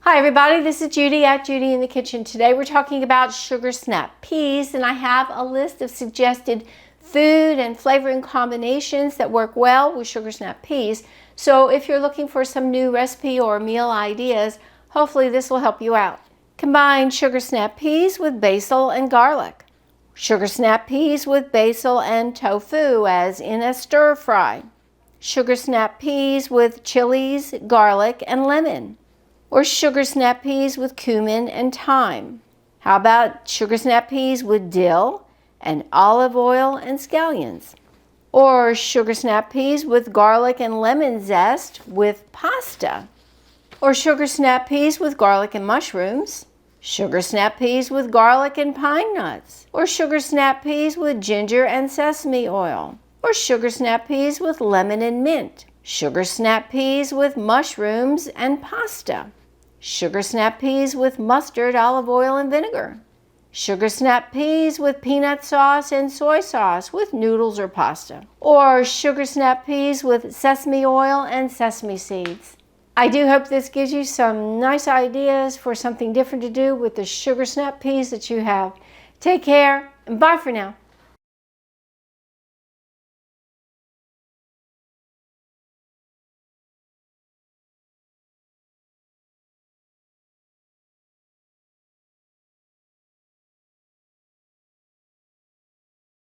Hi everybody, this is Judy at Judy in the Kitchen. Today we're talking about sugar snap peas, and I have a list of suggested food and flavoring combinations that work well with sugar snap peas. So if you're looking for some new recipe or meal ideas, hopefully this will help you out. Combine sugar snap peas with basil and garlic. Sugar snap peas with basil and tofu as in a stir fry. Sugar snap peas with chilies, garlic, and lemon. Or sugar snap peas with cumin and thyme. How about sugar snap peas with dill and olive oil and scallions? Or sugar snap peas with garlic and lemon zest with pasta? Or sugar snap peas with garlic and mushrooms? Sugar snap peas with garlic and pine nuts? Or sugar snap peas with ginger and sesame oil? Or sugar snap peas with lemon and mint? Sugar snap peas with mushrooms and pasta? Sugar snap peas with mustard, olive oil, and vinegar. Sugar snap peas with peanut sauce and soy sauce with noodles or pasta. Or sugar snap peas with sesame oil and sesame seeds. I do hope this gives you some nice ideas for something different to do with the sugar snap peas that you have. Take care and bye for now.